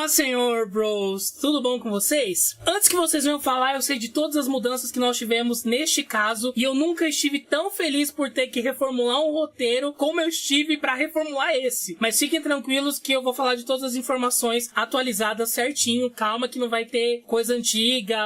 Paz, Senhor, bros! Tudo bom com vocês? Antes que vocês venham falar, eu sei de todas as mudanças que nós tivemos neste caso, e eu nunca estive tão feliz por ter que reformular um roteiro como eu estive para reformular esse. Mas fiquem tranquilos que eu vou falar de todas as informações atualizadas certinho, calma que não vai ter coisa antiga,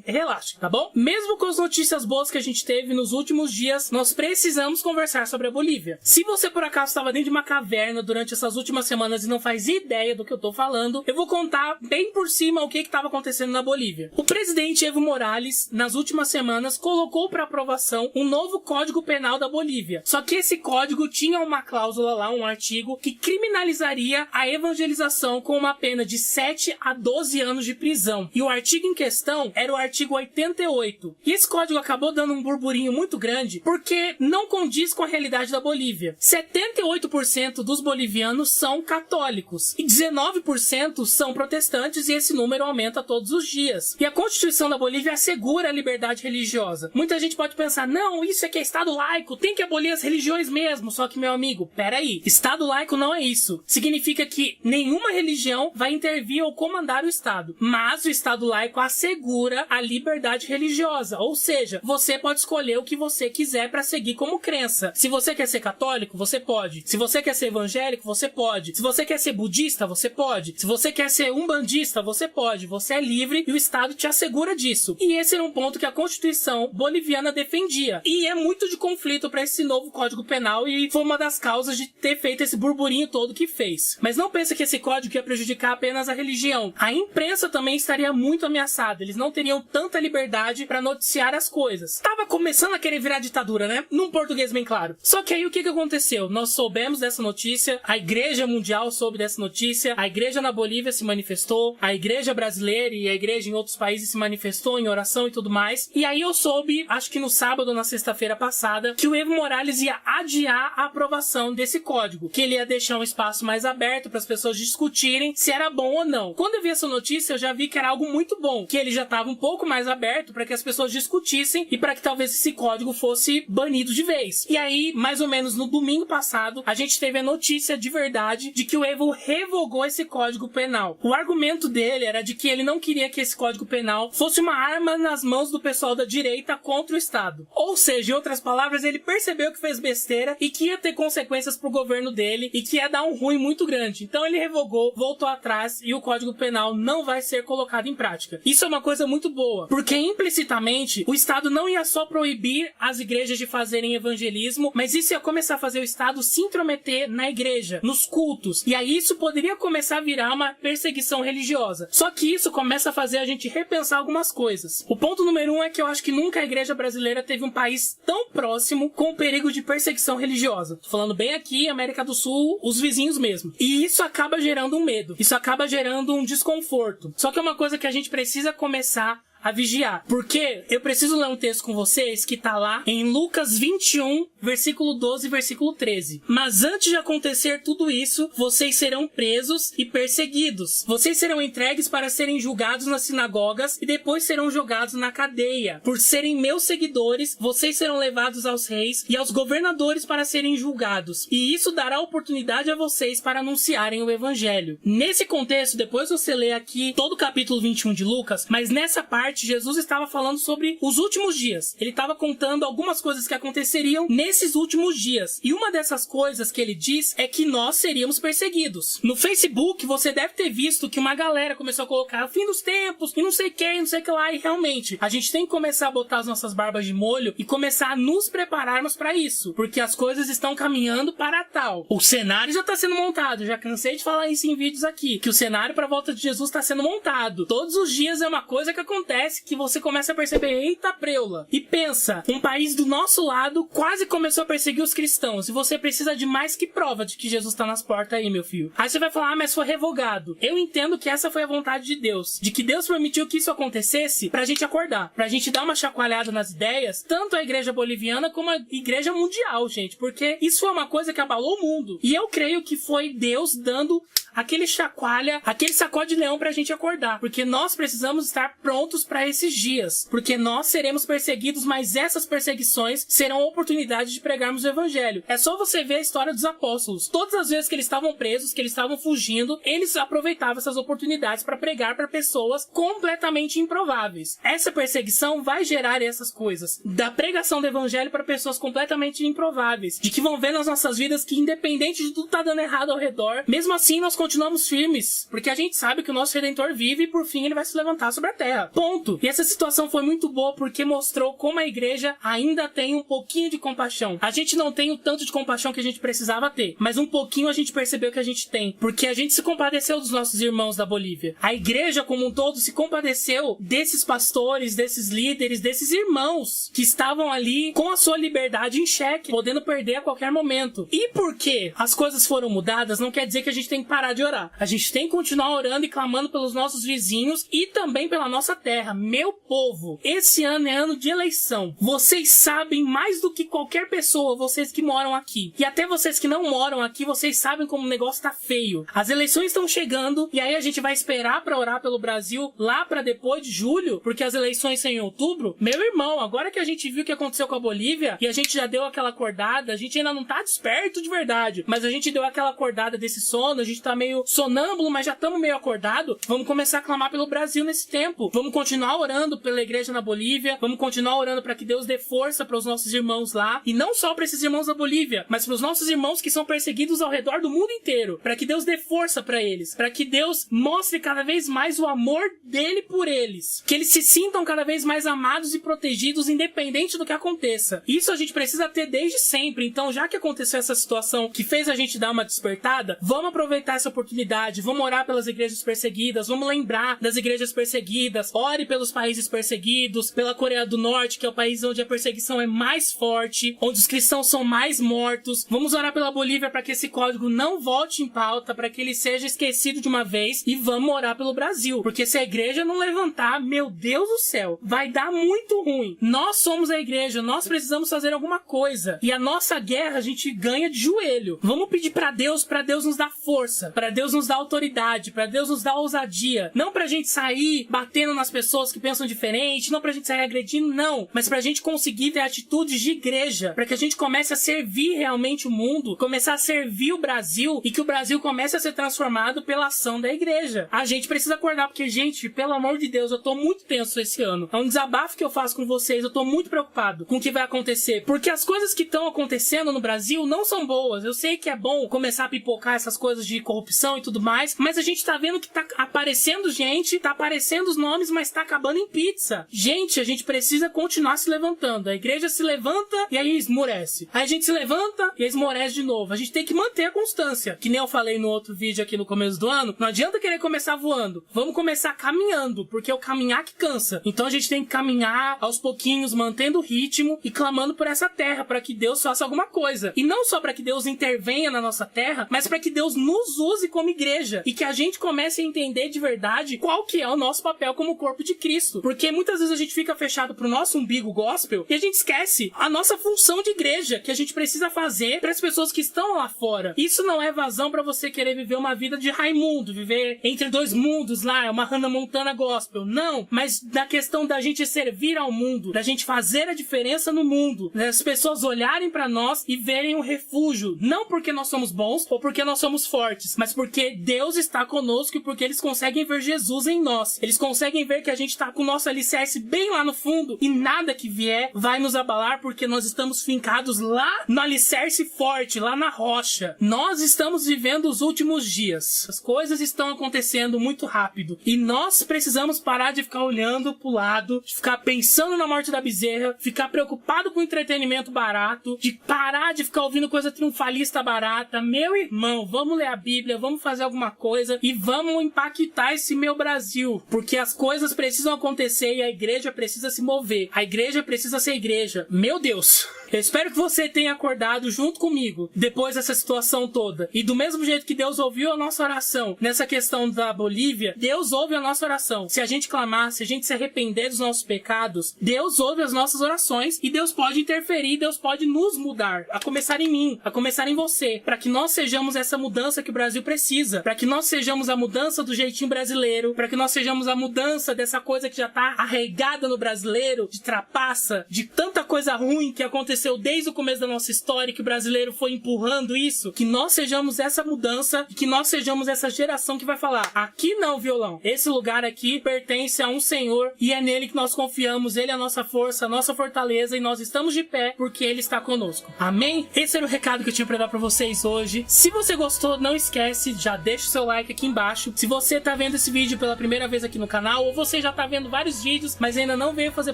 relaxa, tá bom? Mesmo com as notícias boas que a gente teve nos últimos dias, nós precisamos conversar sobre a Bolívia. Se você por acaso estava dentro de uma caverna durante essas últimas semanas e não faz ideia do que eu tô falando, eu vou contar bem por cima o que estava acontecendo na Bolívia. O presidente Evo Morales, nas últimas semanas, colocou para aprovação um novo Código Penal da Bolívia. Só que esse código tinha uma cláusula lá, um artigo, que criminalizaria a evangelização com uma pena de 7 a 12 anos de prisão. E o artigo em questão era o artigo 88. E esse código acabou dando um burburinho muito grande porque não condiz com a realidade da Bolívia. 78% dos bolivianos são católicos e 19% são protestantes, e esse número aumenta todos os dias. E a Constituição da Bolívia assegura a liberdade religiosa. Muita gente pode pensar, não, isso aqui é Estado laico, tem que abolir as religiões mesmo. Só que, meu amigo, peraí, Estado laico não é isso. Significa que nenhuma religião vai intervir ou comandar o Estado. Mas o Estado laico assegura a liberdade religiosa. Ou seja, você pode escolher o que você quiser para seguir como crença. Se você quer ser católico, você pode. Se você quer ser evangélico, você pode. Se você quer ser budista, você pode. Se você quer ser umbandista, você pode. Você é livre e o Estado te assegura disso. E esse era um ponto que a Constituição boliviana defendia. E é muito de conflito para esse novo Código Penal, e foi uma das causas de ter feito esse burburinho todo que fez. Mas não pense que esse código ia prejudicar apenas a religião. A imprensa também estaria muito ameaçada. Eles não teriam tanta liberdade para noticiar as coisas. Tava começando a querer virar ditadura, né? Num português bem claro. Só que aí o que aconteceu? Nós soubemos dessa notícia, a Igreja Mundial soube dessa notícia, a Igreja na Bolívia se manifestou, a Igreja brasileira e a Igreja em outros países se manifestou em oração e tudo mais. E aí eu soube, acho que no sábado ou na sexta-feira passada, que o Evo Morales ia adiar a aprovação desse código, que ele ia deixar um espaço mais aberto para as pessoas discutirem se era bom ou não. Quando eu vi essa notícia, eu já vi que era algo muito bom, que ele já estava um pouco mais aberto para que as pessoas discutissem e para que talvez esse código fosse banido de vez. E aí, mais ou menos no domingo passado, a gente teve a notícia de verdade de que o Evo revogou esse Código Penal. O argumento dele era de que ele não queria que esse Código Penal fosse uma arma nas mãos do pessoal da direita contra o Estado. Ou seja, em outras palavras, ele percebeu que fez besteira e que ia ter consequências pro governo dele e que ia dar um ruim muito grande. Então ele revogou, voltou atrás e o Código Penal não vai ser colocado em prática. Isso é uma coisa muito boa, porque implicitamente o Estado não ia só proibir as igrejas de fazerem evangelismo, mas isso ia começar a fazer o Estado se intrometer na igreja, nos cultos. E aí isso poderia começar a virar uma perseguição religiosa. Só que isso começa a fazer a gente repensar algumas coisas. O ponto número 1 é que eu acho que nunca a igreja brasileira teve um país tão próximo com o perigo de perseguição religiosa. Tô falando bem aqui, América do Sul, os vizinhos mesmo. E isso acaba gerando um medo. Isso acaba gerando um desconforto. Só que é uma coisa que a gente precisa começar a vigiar. Porque eu preciso ler um texto com vocês que tá lá em Lucas 21, versículo 12 e versículo 13. Mas antes de acontecer tudo isso, vocês serão presos e perseguidos. Vocês serão entregues para serem julgados nas sinagogas e depois serão jogados na cadeia. Por serem meus seguidores, vocês serão levados aos reis e aos governadores para serem julgados. E isso dará oportunidade a vocês para anunciarem o evangelho. Nesse contexto, depois você lê aqui todo o capítulo 21 de Lucas, mas nessa parte Jesus estava falando sobre os últimos dias. Ele estava contando algumas coisas que aconteceriam nesses últimos dias. E uma dessas coisas que ele diz é que nós seríamos perseguidos. No Facebook, você deve ter visto que uma galera começou a colocar o fim dos tempos e não sei quem, não sei o que lá. E realmente, a gente tem que começar a botar as nossas barbas de molho e começar a nos prepararmos para isso. Porque as coisas estão caminhando para tal. O cenário já está sendo montado. Eu já cansei de falar isso em vídeos aqui. Que o cenário para a volta de Jesus está sendo montado. Todos os dias é uma coisa que acontece que você começa a perceber, eita preula. E pensa, um país do nosso lado quase começou a perseguir os cristãos, e você precisa de mais que prova de que Jesus está nas portas aí, meu filho. Aí você vai falar, mas foi revogado. Eu entendo que essa foi a vontade de Deus, de que Deus permitiu que isso acontecesse pra gente acordar, pra gente dar uma chacoalhada nas ideias, tanto a igreja boliviana como a igreja mundial, gente, porque isso foi uma coisa que abalou o mundo. E eu creio que foi Deus dando aquele chacoalha, aquele sacode leão pra gente acordar. Porque nós precisamos estar prontos para esses dias. Porque nós seremos perseguidos, mas essas perseguições serão oportunidade de pregarmos o evangelho. É só você ver a história dos apóstolos. Todas as vezes que eles estavam presos, que eles estavam fugindo, eles aproveitavam essas oportunidades para pregar para pessoas completamente improváveis. Essa perseguição vai gerar essas coisas. Da pregação do evangelho para pessoas completamente improváveis. De que vão ver nas nossas vidas que, independente de tudo tá dando errado ao redor, mesmo assim nós continuamos firmes. Porque a gente sabe que o nosso Redentor vive e por fim ele vai se levantar sobre a terra. Ponto. E essa situação foi muito boa porque mostrou como a igreja ainda tem um pouquinho de compaixão. A gente não tem o tanto de compaixão que a gente precisava ter, mas um pouquinho a gente percebeu que a gente tem. Porque a gente se compadeceu dos nossos irmãos da Bolívia. A igreja como um todo se compadeceu desses pastores, desses líderes, desses irmãos que estavam ali com a sua liberdade em xeque, podendo perder a qualquer momento. E porque as coisas foram mudadas, não quer dizer que a gente tem que parar de orar. A gente tem que continuar orando e clamando pelos nossos vizinhos e também pela nossa terra. Meu povo, esse ano é ano de eleição. Vocês sabem mais do que qualquer pessoa, vocês que moram aqui. E até vocês que não moram aqui, vocês sabem como o negócio tá feio. As eleições estão chegando e aí a gente vai esperar pra orar pelo Brasil lá pra depois de julho, porque as eleições são em outubro. Meu irmão, agora que a gente viu o que aconteceu com a Bolívia e a gente já deu aquela acordada, a gente ainda não tá desperto de verdade, mas a gente deu aquela acordada desse sono, a gente tá meio sonâmbulo, mas já estamos meio acordado. Vamos começar a clamar pelo Brasil nesse tempo. Vamos continuar orando pela igreja na Bolívia, vamos continuar orando para que Deus dê força para os nossos irmãos lá, e não só para esses irmãos da Bolívia, mas para os nossos irmãos que são perseguidos ao redor do mundo inteiro, para que Deus dê força para eles, para que Deus mostre cada vez mais o amor dele por eles, que eles se sintam cada vez mais amados e protegidos, independente do que aconteça. Isso a gente precisa ter desde sempre. Então, já que aconteceu essa situação que fez a gente dar uma despertada, vamos aproveitar essa oportunidade, vamos orar pelas igrejas perseguidas, vamos lembrar das igrejas perseguidas, ore pelos países perseguidos, pela Coreia do Norte, que é o país onde a perseguição é mais forte, onde os cristãos são mais mortos. Vamos orar pela Bolívia para que esse código não volte em pauta, para que ele seja esquecido de uma vez, e vamos orar pelo Brasil, porque se a igreja não levantar, meu Deus do céu, vai dar muito ruim. Nós somos a igreja, nós precisamos fazer alguma coisa, e a nossa guerra a gente ganha de joelho. Vamos pedir para Deus nos dar força, para Deus nos dar autoridade, para Deus nos dar ousadia, não pra gente sair batendo nas pessoas que pensam diferente, não pra gente sair agredindo, não, mas pra gente conseguir ter atitudes de igreja, para que a gente comece a servir realmente o mundo, começar a servir o Brasil, e que o Brasil comece a ser transformado pela ação da igreja. A gente precisa acordar, porque, gente, pelo amor de Deus, eu tô muito tenso esse ano. É um desabafo que eu faço com vocês, eu tô muito preocupado com o que vai acontecer, porque as coisas que estão acontecendo no Brasil não são boas. Eu sei que é bom começar a pipocar essas coisas de corrupção e tudo mais, mas a gente tá vendo que tá aparecendo gente, tá aparecendo os nomes, mas tá acabando em pizza. Gente, a gente precisa continuar se levantando. A igreja se levanta e aí esmorece. Aí a gente se levanta e aí esmorece de novo. A gente tem que manter a constância. Que nem eu falei no outro vídeo aqui no começo do ano, não adianta querer começar voando. Vamos começar caminhando, porque é o caminhar que cansa. Então a gente tem que caminhar aos pouquinhos, mantendo o ritmo e clamando por essa terra, para que Deus faça alguma coisa. E não só para que Deus intervenha na nossa terra, mas para que Deus nos use como igreja e que a gente comece a entender de verdade qual que é o nosso papel como corpo de Cristo. Porque muitas vezes a gente fica fechado pro nosso umbigo gospel e a gente esquece a nossa função de igreja que a gente precisa fazer para as pessoas que estão lá fora. Isso não é vazão para você querer viver uma vida de Raimundo, viver entre dois mundos lá, é uma Hannah Montana gospel. Não, mas da questão da gente servir ao mundo, da gente fazer a diferença no mundo, das pessoas olharem para nós e verem um refúgio, não porque nós somos bons ou porque nós somos fortes, mas porque Deus está conosco e porque eles conseguem ver Jesus em nós. Eles conseguem ver que a gente está com o nosso alicerce bem lá no fundo e nada que vier vai nos abalar, porque nós estamos fincados lá no alicerce forte, lá na rocha. Nós estamos vivendo os últimos dias. As coisas estão acontecendo muito rápido e nós precisamos parar de ficar olhando pro lado, de ficar pensando na morte da bezerra, ficar preocupado com entretenimento barato, de parar de ficar ouvindo coisa triunfalista barata. Meu irmão, vamos ler a Bíblia, vamos fazer alguma coisa e vamos impactar esse meu Brasil, porque as coisas precisam acontecer e a igreja precisa se mover. A igreja precisa ser igreja. Meu Deus! Eu espero que você tenha acordado junto comigo depois dessa situação toda. E do mesmo jeito que Deus ouviu a nossa oração nessa questão da Bolívia, Deus ouve a nossa oração. Se a gente clamar, se a gente se arrepender dos nossos pecados, Deus ouve as nossas orações e Deus pode interferir, Deus pode nos mudar. A começar em mim, a começar em você. Para que nós sejamos essa mudança que o Brasil precisa. Para que nós sejamos a mudança do jeitinho brasileiro. Para que nós sejamos a mudança dessa coisa que já tá arraigada no brasileiro, de trapaça, de tanta coisa ruim que aconteceu desde o começo da nossa história, que o brasileiro foi empurrando isso, que nós sejamos essa mudança, que nós sejamos essa geração que vai falar, aqui não, violão, esse lugar aqui pertence a um Senhor e é nele que nós confiamos, ele é a nossa força, a nossa fortaleza e nós estamos de pé porque ele está conosco. Amém? Esse era o recado que eu tinha pra dar pra vocês hoje. Se você gostou, não esquece, já deixa o seu like aqui embaixo. Se você tá vendo esse vídeo pela primeira vez aqui no canal, ou você já tá vendo vários vídeos, mas ainda não veio fazer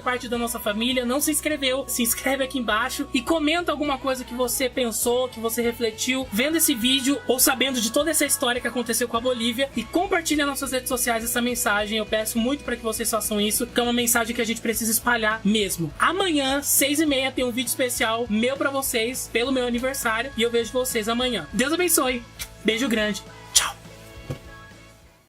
parte da nossa família, não se inscreveu, se inscreve aqui embaixo e comenta alguma coisa que você pensou, que você refletiu vendo esse vídeo ou sabendo de toda essa história que aconteceu com a Bolívia e compartilha nas suas redes sociais essa mensagem. Eu peço muito para que vocês façam isso, que é uma mensagem que a gente precisa espalhar mesmo. Amanhã, 6h30, tem um vídeo especial meu para vocês, pelo meu aniversário, e eu vejo vocês amanhã. Deus abençoe. Beijo grande. Tchau.